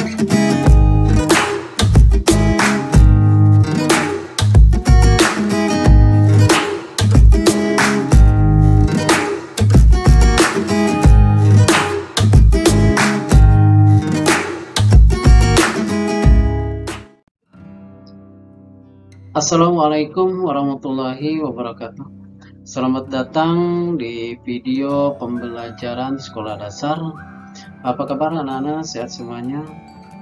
Assalamualaikum warahmatullahi wabarakatuh. Selamat datang di video pembelajaran sekolah dasar. Apa kabar anak-anak? Sehat semuanya?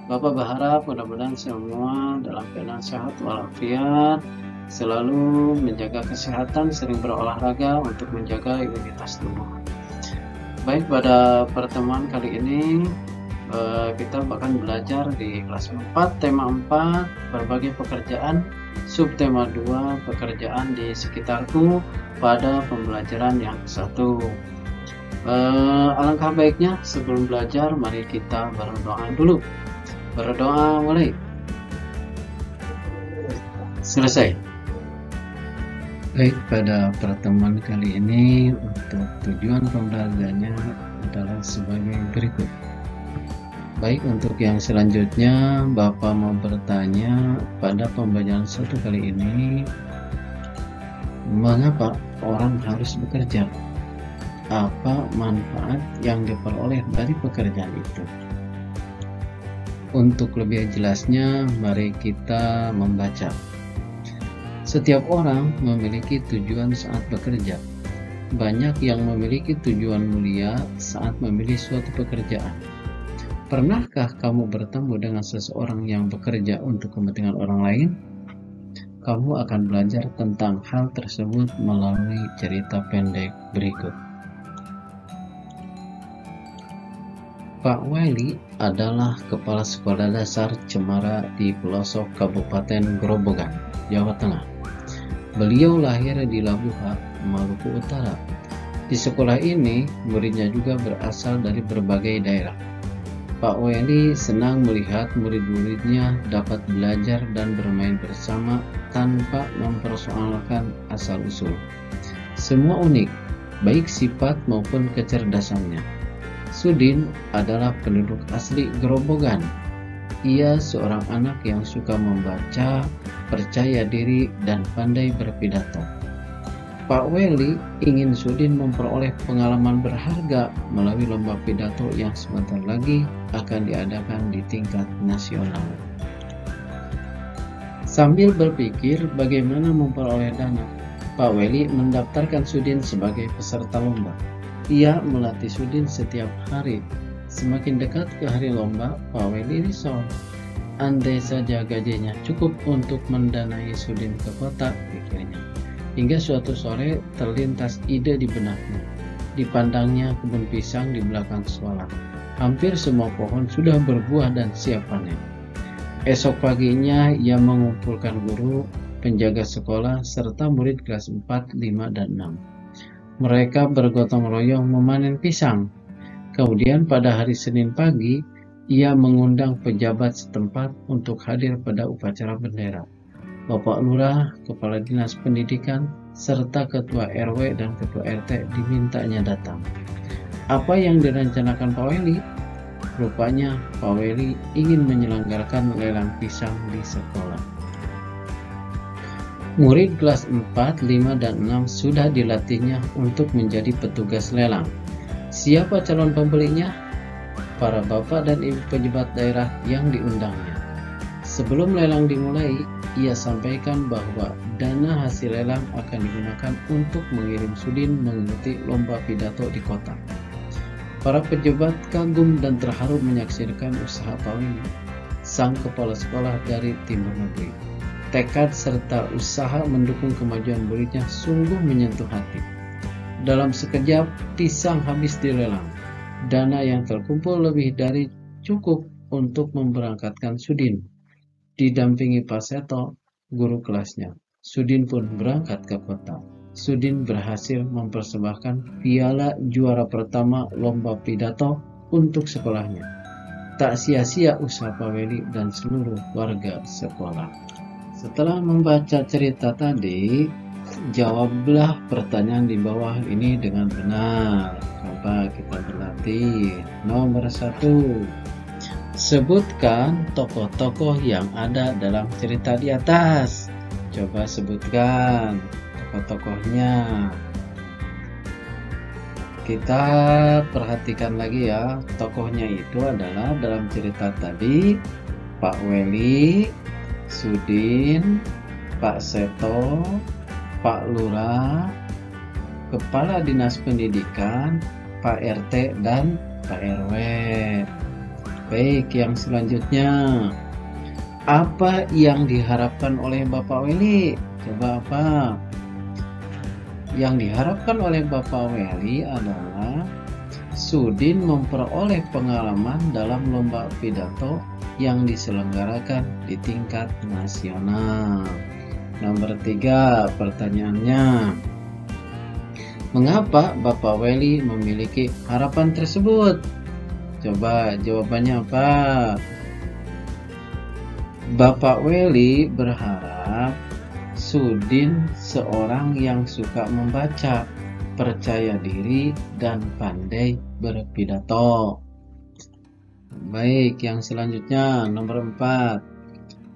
Bapak berharap mudah-mudahan semua dalam keadaan sehat walafiat, selalu menjaga kesehatan, sering berolahraga untuk menjaga imunitas tubuh. Baik, pada pertemuan kali ini kita akan belajar di kelas 4, tema 4, berbagai pekerjaan, subtema 2, pekerjaan di sekitarku pada pembelajaran yang ke-1. Alangkah baiknya sebelum belajar, mari kita berdoa dulu. Berdoa mulai. Selesai. Baik, pada pertemuan kali ini untuk tujuan pembelajarannya adalah sebagai berikut. Baik, untuk yang selanjutnya Bapak mau bertanya pada pembelajaran 1 kali ini, mengapa orang harus bekerja? Apa manfaat yang diperoleh dari pekerjaan itu? Untuk lebih jelasnya, mari kita membaca. Setiap orang memiliki tujuan saat bekerja. Banyak yang memiliki tujuan mulia saat memilih suatu pekerjaan. Pernahkah kamu bertemu dengan seseorang yang bekerja untuk kepentingan orang lain? Kamu akan belajar tentang hal tersebut melalui cerita pendek berikut. Pak Weli adalah kepala sekolah dasar Cemara di pelosok Kabupaten Grobogan, Jawa Tengah. Beliau lahir di Labuha, Maluku Utara. Di sekolah ini, muridnya juga berasal dari berbagai daerah. Pak Weli senang melihat murid-muridnya dapat belajar dan bermain bersama tanpa mempersoalkan asal-usul. Semua unik, baik sifat maupun kecerdasannya. Sudin adalah penduduk asli Grobogan. Ia seorang anak yang suka membaca, percaya diri, dan pandai berpidato. Pak Weli ingin Sudin memperoleh pengalaman berharga melalui lomba pidato yang sebentar lagi akan diadakan di tingkat nasional. Sambil berpikir bagaimana memperoleh dana, Pak Weli mendaftarkan Sudin sebagai peserta lomba. Ia melatih Sudin setiap hari. Semakin dekat ke hari lomba, Pak Weli risau. Andai saja gajinya cukup untuk mendanai Sudin ke kota, pikirnya. Hingga suatu sore terlintas ide di benaknya. Dipandangnya kebun pisang di belakang sekolah. Hampir semua pohon sudah berbuah dan siap panen. Esok paginya ia mengumpulkan guru, penjaga sekolah, serta murid kelas 4, 5, dan 6. Mereka bergotong royong memanen pisang. Kemudian pada hari Senin pagi, ia mengundang pejabat setempat untuk hadir pada upacara bendera. Bapak Lurah, Kepala Dinas Pendidikan, serta Ketua RW dan Ketua RT dimintanya datang. Apa yang direncanakan Pak Weli? Rupanya Pak Weli ingin menyelenggarakan lelang pisang di sekolah. Murid kelas 4, 5, dan 6 sudah dilatihnya untuk menjadi petugas lelang. Siapa calon pembelinya? Para bapak dan ibu pejabat daerah yang diundangnya. Sebelum lelang dimulai, ia sampaikan bahwa dana hasil lelang akan digunakan untuk mengirim Sudin mengikuti lomba pidato di kota. Para pejabat kagum dan terharu menyaksikan usaha Pak Weli, sang kepala sekolah dari Timur Negeri. Tekad serta usaha mendukung kemajuan muridnya sungguh menyentuh hati. Dalam sekejap, pisang habis dilelang. Dana yang terkumpul lebih dari cukup untuk memberangkatkan Sudin. Didampingi Pak Seto, guru kelasnya, Sudin pun berangkat ke kota. Sudin berhasil mempersembahkan piala juara pertama lomba pidato untuk sekolahnya. Tak sia-sia usaha Pak Weli dan seluruh warga sekolah. Setelah membaca cerita tadi, jawablah pertanyaan di bawah ini dengan benar. Coba kita berlatih. Nomor 1. Sebutkan tokoh-tokoh yang ada dalam cerita di atas. Coba sebutkan tokoh-tokohnya. Kita perhatikan lagi ya, tokohnya itu adalah dalam cerita tadi Pak Weli, Sudin, Pak Seto, Pak Lurah, Kepala Dinas Pendidikan, Pak RT, dan Pak RW. Baik, yang selanjutnya, apa yang diharapkan oleh Bapak Weli? Coba apa? Yang diharapkan oleh Bapak Weli adalah Sudin memperoleh pengalaman dalam lomba pidato yang diselenggarakan di tingkat nasional. Nomor 3, pertanyaannya, mengapa Bapak Weli memiliki harapan tersebut? Coba jawabannya apa? Bapak Weli berharap Sudin seorang yang suka membaca, percaya diri, dan pandai berpidato. Baik, yang selanjutnya nomor 4.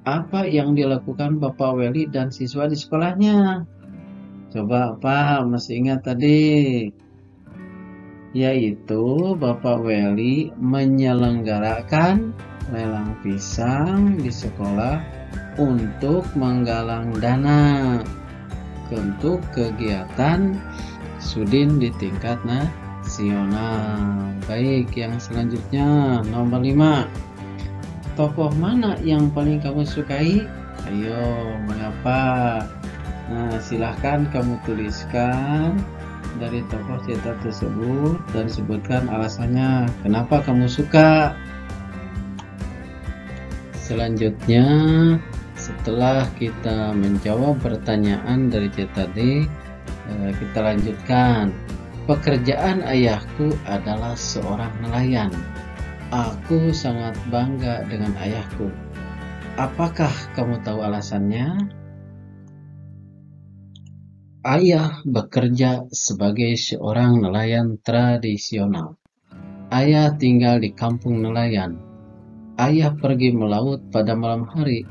Apa yang dilakukan Bapak Weli dan siswa di sekolahnya? Coba apa? Masih ingat tadi? Yaitu Bapak Weli menyelenggarakan lelang pisang di sekolah untuk menggalang dana untuk kegiatan Sudin di tingkat nasional. Baik, yang selanjutnya nomor 5. Tokoh mana yang paling kamu sukai? Ayo, mengapa? Nah, silahkan kamu tuliskan dari tokoh cerita tersebut dan sebutkan alasannya kenapa kamu suka. Selanjutnya, setelah kita menjawab pertanyaan dari cerita tadi, kita lanjutkan. Pekerjaan ayahku adalah seorang nelayan. Aku sangat bangga dengan ayahku. Apakah kamu tahu alasannya? Ayah bekerja sebagai seorang nelayan tradisional. Ayah tinggal di kampung nelayan. Ayah pergi melaut pada malam hari.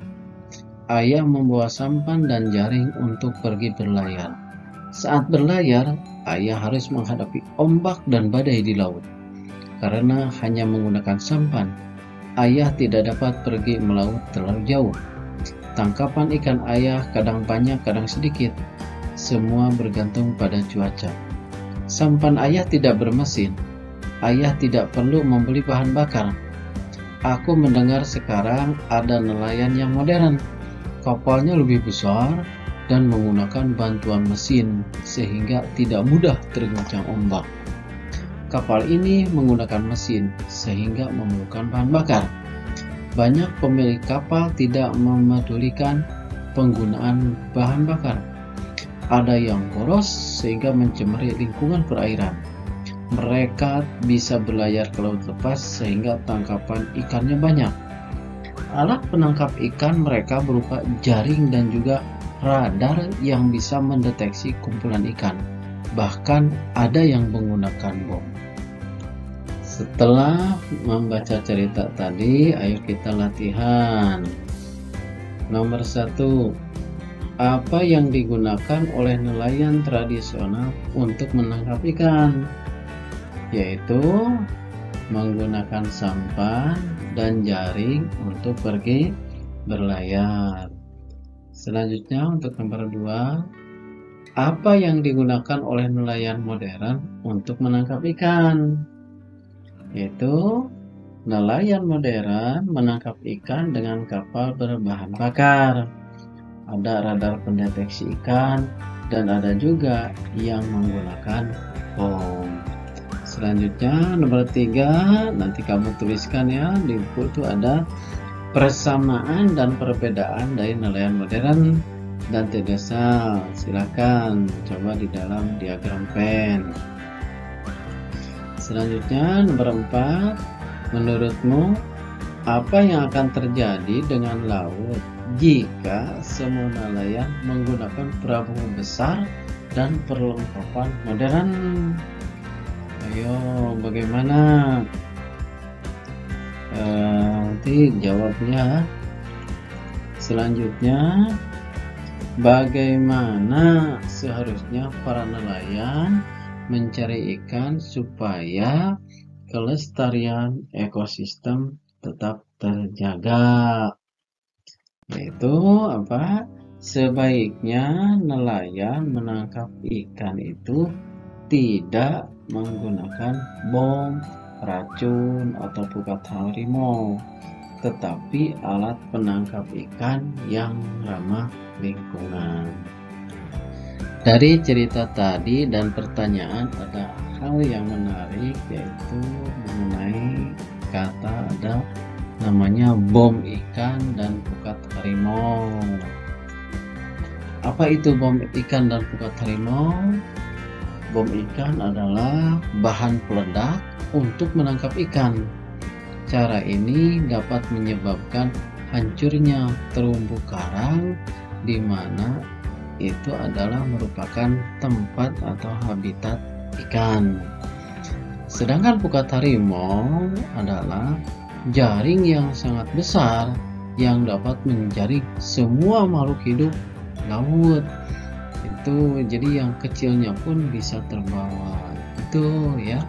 Ayah membawa sampan dan jaring untuk pergi berlayar. Saat berlayar, ayah harus menghadapi ombak dan badai di laut. Karena hanya menggunakan sampan, ayah tidak dapat pergi melaut terlalu jauh. Tangkapan ikan ayah kadang banyak, kadang sedikit. Semua bergantung pada cuaca. Sampan ayah tidak bermesin. Ayah tidak perlu membeli bahan bakar. Aku mendengar sekarang ada nelayan yang modern. Kapalnya lebih besar dan menggunakan bantuan mesin sehingga tidak mudah terguncang ombak. Kapal ini menggunakan mesin sehingga memerlukan bahan bakar. Banyak pemilik kapal tidak memedulikan penggunaan bahan bakar. Ada yang boros sehingga mencemari lingkungan perairan. Mereka bisa berlayar ke laut lepas sehingga tangkapan ikannya banyak. Alat penangkap ikan mereka berupa jaring dan juga radar yang bisa mendeteksi kumpulan ikan. Bahkan ada yang menggunakan bom. Setelah membaca cerita tadi, ayo kita latihan. Nomor 1. Apa yang digunakan oleh nelayan tradisional untuk menangkap ikan? Yaitu menggunakan sampan dan jaring untuk pergi berlayar. Selanjutnya untuk nomor 2, apa yang digunakan oleh nelayan modern untuk menangkap ikan? Yaitu nelayan modern menangkap ikan dengan kapal berbahan bakar. Ada radar pendeteksi ikan dan ada juga yang menggunakan bom. Selanjutnya nomor 3, nanti kamu tuliskan ya di buku itu ada persamaan dan perbedaan dari nelayan modern dan tradisional. Silakan coba di dalam diagram pen. Selanjutnya nomor 4, menurutmu apa yang akan terjadi dengan laut jika semua nelayan menggunakan perahu besar dan perlengkapan modern? Ayo, bagaimana? Nanti jawabnya. Selanjutnya, bagaimana seharusnya para nelayan mencari ikan supaya kelestarian ekosistem tetap terjaga? Yaitu apa? Sebaiknya nelayan menangkap ikan itu tidak menggunakan bom, racun, atau pukat harimau, tetapi alat penangkap ikan yang ramah lingkungan. Dari cerita tadi dan pertanyaan ada hal yang menarik, yaitu mengenai kata ada namanya bom ikan dan pukat harimau. Apa itu bom ikan dan pukat harimau? Bom ikan adalah bahan peledak untuk menangkap ikan. Cara ini dapat menyebabkan hancurnya terumbu karang, di mana itu adalah merupakan tempat atau habitat ikan. Sedangkan pukat harimau adalah jaring yang sangat besar yang dapat menjaring semua makhluk hidup laut. Itu jadi yang kecilnya pun bisa terbawa. Itu ya.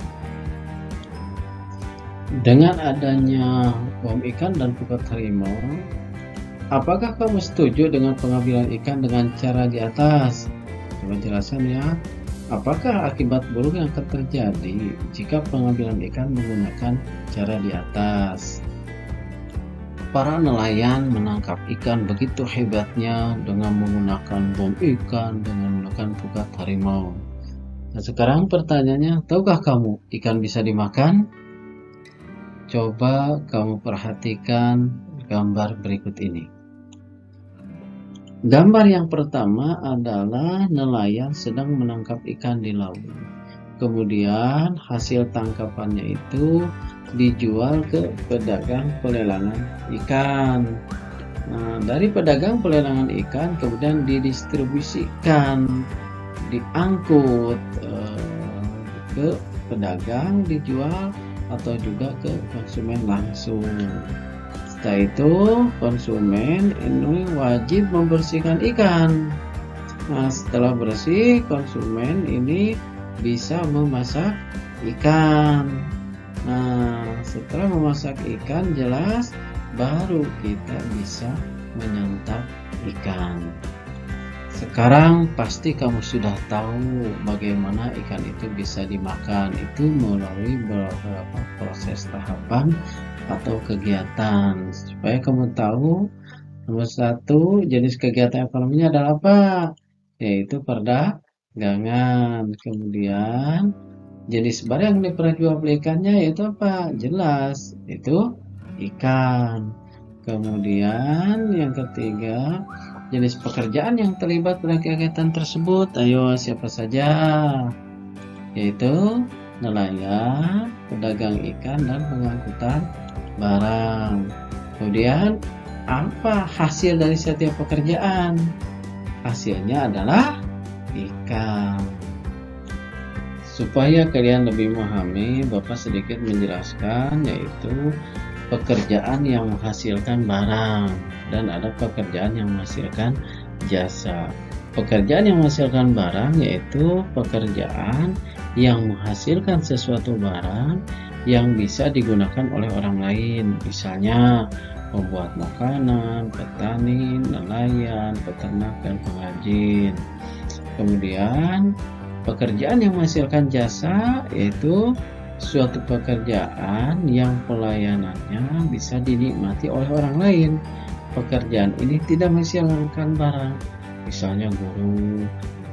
Dengan adanya bom ikan dan pukat harimau, apakah kamu setuju dengan pengambilan ikan dengan cara di atas? Coba jelaskan ya. Apakah akibat buruk yang akan terjadi jika pengambilan ikan menggunakan cara di atas? Para nelayan menangkap ikan begitu hebatnya dengan menggunakan bom ikan, dengan menggunakan pukat harimau. Nah, sekarang pertanyaannya, tahukah kamu ikan bisa dimakan? Coba kamu perhatikan gambar berikut ini. Gambar yang pertama adalah nelayan sedang menangkap ikan di laut. Kemudian hasil tangkapannya itu dijual ke pedagang pelelangan ikan. Nah, dari pedagang pelelangan ikan kemudian didistribusikan, diangkut ke pedagang, dijual atau juga ke konsumen langsung. Setelah itu konsumen ini wajib membersihkan ikan. Nah, setelah bersih, konsumen ini bisa memasak ikan. Nah, setelah memasak ikan, jelas baru kita bisa menyantap ikan. Sekarang pasti kamu sudah tahu bagaimana ikan itu bisa dimakan. Itu melalui beberapa proses tahapan atau kegiatan. Supaya kamu tahu, nomor satu, jenis kegiatan ekonominya adalah apa? Yaitu perdagangan. Kemudian jenis barang yang diperjualbelikannya yaitu apa? Jelas, itu ikan. Kemudian yang ketiga, jenis pekerjaan yang terlibat pada kegiatan tersebut. Ayo, siapa saja? Yaitu nelayan, pedagang ikan, dan pengangkutan barang. Kemudian apa hasil dari setiap pekerjaan? Hasilnya adalah ikan. Supaya kalian lebih memahami, Bapak sedikit menjelaskan, yaitu pekerjaan yang menghasilkan barang dan ada pekerjaan yang menghasilkan jasa. Pekerjaan yang menghasilkan barang yaitu pekerjaan yang menghasilkan sesuatu barang yang bisa digunakan oleh orang lain, misalnya pembuat makanan, petani, nelayan, peternak, dan pengrajin. Kemudian pekerjaan yang menghasilkan jasa yaitu suatu pekerjaan yang pelayanannya bisa dinikmati oleh orang lain. Pekerjaan ini tidak menghasilkan barang, misalnya guru,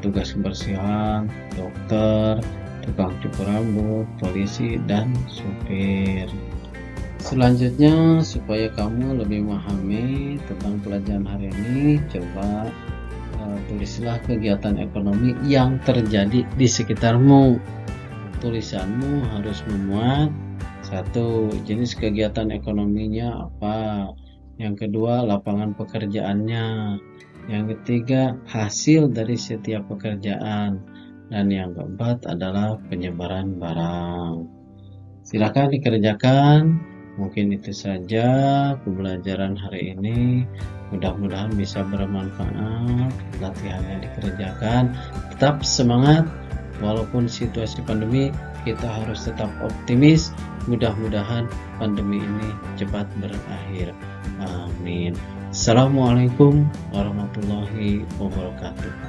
tugas kebersihan, dokter, tukang cukur rambut, polisi, dan supir. Selanjutnya, supaya kamu lebih memahami tentang pelajaran hari ini, coba tulislah kegiatan ekonomi yang terjadi di sekitarmu. Tulisanmu harus memuat satu, jenis kegiatan ekonominya apa, yang kedua lapangan pekerjaannya, yang ketiga hasil dari setiap pekerjaan, dan yang keempat adalah penyebaran barang. Silakan dikerjakan Mungkin itu saja pembelajaran hari ini. Mudah-mudahan bisa bermanfaat. Latihannya dikerjakan. Tetap semangat. Walaupun situasi pandemi, kita harus tetap optimis. Mudah-mudahan pandemi ini cepat berakhir. Amin. Assalamualaikum warahmatullahi wabarakatuh.